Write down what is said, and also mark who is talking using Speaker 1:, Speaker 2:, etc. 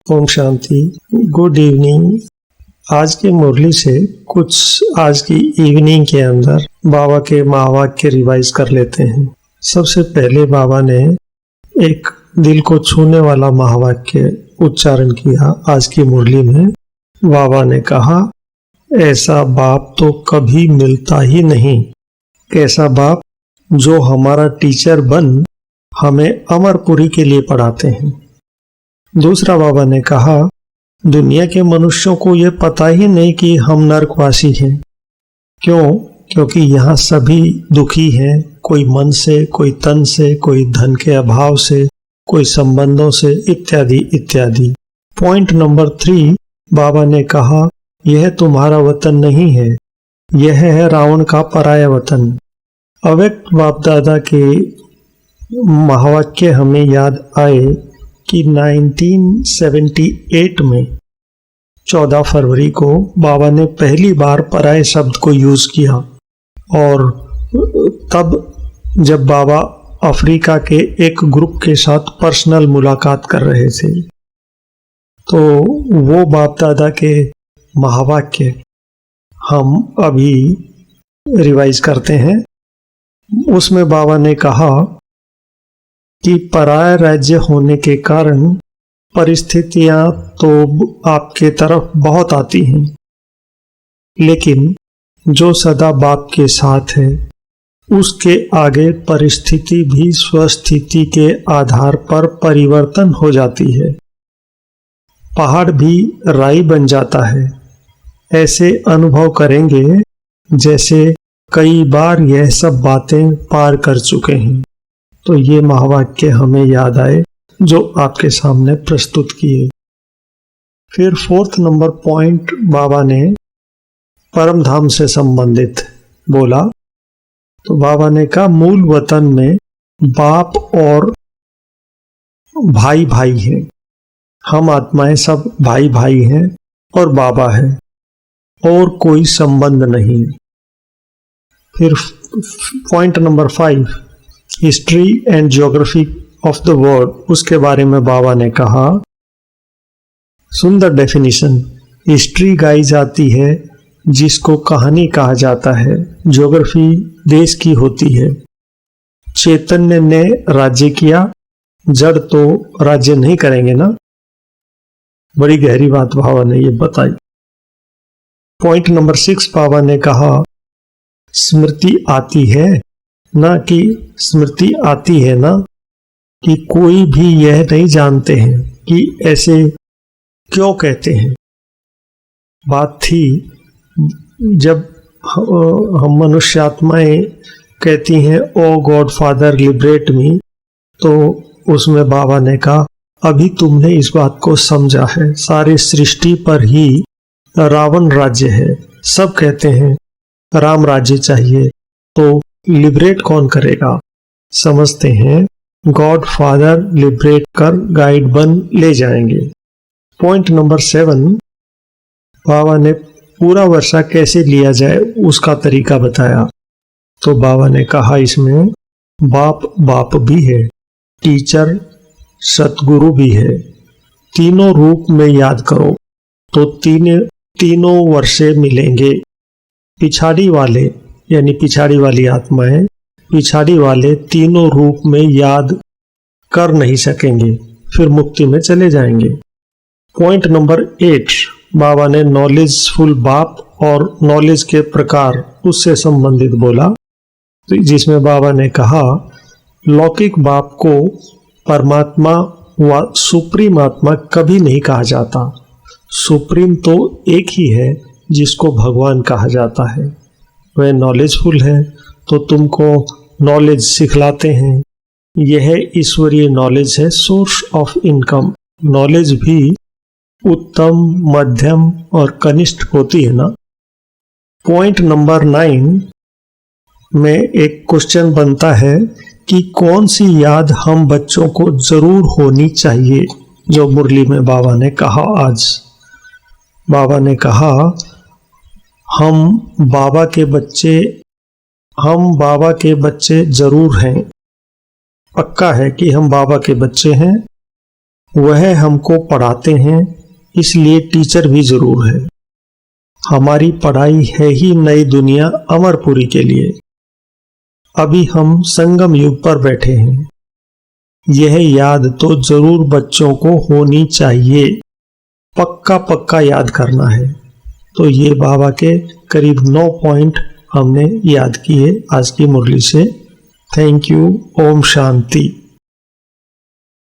Speaker 1: Om Shanti. Good evening. आज की मुरली से कुछ आज की इवनिंग के अंदर बाबा के महावाक्य रिवाइज कर लेते हैं। सबसे पहले बाबा ने एक दिल को छूने वाला महावाक्य उच्चारण किया। आज की मुरली में बाबा ने कहा, ऐसा बाप तो कभी मिलता ही नहीं। ऐसा बाप जो हमारा टीचर बन हमें अमरपुरी के लिए पढ़ाते हैं। दूसरा बाबा ने कहा, दुनिया के मनुष्यों को यह पता ही नहीं कि हम नरकवासी हैं। क्यों? क्योंकि यहाँ सभी दुखी हैं, कोई मन से, कोई तन से, कोई धन के अभाव से, कोई संबंधों से, इत्यादि इत्यादि। पॉइंट नंबर 3 बाबा ने कहा, यह तुम्हारा वतन नहीं है, यह है रावण का पराया वतन। अव्यक्त बाप दादा के महावाक्य हमें याद आए कि 1978 में 14 फरवरी को बाबा ने पहली बार पराये शब्द को यूज किया। और तब जब बाबा अफ्रीका के एक ग्रुप के साथ पर्सनल मुलाकात कर रहे थे, तो वो बाप दादा के महावाक्य हम अभी रिवाइज करते हैं। उसमें बाबा ने कहा कि पराया राज्य होने के कारण परिस्थितियां तो आपके तरफ बहुत आती हैं, लेकिन जो सदा बाप के साथ है उसके आगे परिस्थिति भी स्वस्थिति के आधार पर परिवर्तन हो जाती है। पहाड़ भी राई बन जाता है। ऐसे अनुभव करेंगे जैसे कई बार यह सब बातें पार कर चुके हैं। तो ये महावाक्य हमें याद आए जो आपके सामने प्रस्तुत किए। फिर 4th नंबर पॉइंट बाबा ने परम धाम से संबंधित बोला। तो बाबा ने कहा, मूल वतन में बाप और भाई भाई हैं। हम आत्माएं सब भाई भाई हैं और बाबा है, और कोई संबंध नहीं। फिर point number 5 history and geography of the world, उसके बारे में बाबा ने कहा, सुंदर डेफिनेशन। हिस्ट्री गाई जाती है जिसको कहानी कहा जाता है। ज्योग्राफी देश की होती है। चैतन्य ने राज्य किया, जड़ तो राज्य नहीं करेंगे ना। बड़ी गहरी बात बाबा ने ये बताई। पॉइंट नंबर 6 बाबा ने कहा, स्मृति आती है ना कि स्मृति आती है ना कि कोई भी यह नहीं जानते हैं कि ऐसे क्यों कहते हैं। बात थी जब हम मनुष्य आत्माएं कहती हैं, ओ गॉड फादर लिबरेट मी, तो उसमें बाबा ने कहा, अभी तुमने इस बात को समझा है। सारी सृष्टि पर ही रावण राज्य है। सब कहते हैं राम राज्य चाहिए, तो लिबरेट कौन करेगा? समझते हैं गॉड फादर लिबरेट कर गाइड बन ले जाएंगे। पॉइंट नंबर 7 बाबा ने पूरा वर्षा कैसे लिया जाए उसका तरीका बताया। तो बाबा ने कहा, इसमें बाप बाप भी है, टीचर सतगुरु भी है। तीनों रूप में याद करो तो तीनों वर्षे मिलेंगे। पिछाड़ी वाले यानी पिछाड़ी वाली आत्माएं, पिछाड़ी वाले तीनों रूप में याद कर नहीं सकेंगे, फिर मुक्ति में चले जाएंगे। पॉइंट नंबर 8 बाबा ने नॉलेजफुल बाप और नॉलेज के प्रकार उससे संबंधित बोला, जिसमें बाबा ने कहा, लौकिक बाप को परमात्मा व सुप्रीम आत्मा कभी नहीं कहा जाता। सुप्रीम तो एक ही है जिसको भगवान कहा जाता है। वह नॉलेजफुल है तो तुमको नॉलेज सिखलाते हैं। यह ईश्वरीय नॉलेज है, सोर्स ऑफ इनकम। नॉलेज भी उत्तम, मध्यम और कनिष्ठ होती है ना। पॉइंट नंबर 9 में एक क्वेश्चन बनता है कि कौन सी याद हम बच्चों को जरूर होनी चाहिए, जो मुरली में बाबा ने कहा। आज बाबा ने कहा, हम बाबा के बच्चे जरूर हैं। पक्का है कि हम बाबा के बच्चे हैं। वह हमको पढ़ाते हैं, इसलिए टीचर भी जरूर है। हमारी पढ़ाई है ही नई दुनिया अमरपुरी के लिए। अभी हम संगम युग पर बैठे हैं। यह याद तो जरूर बच्चों को होनी चाहिए, पक्का पक्का याद करना है। तो ये बाबा के करीब 9 पॉइंट हमने याद किए आज की मुरली से। Thank you. ओम शांति।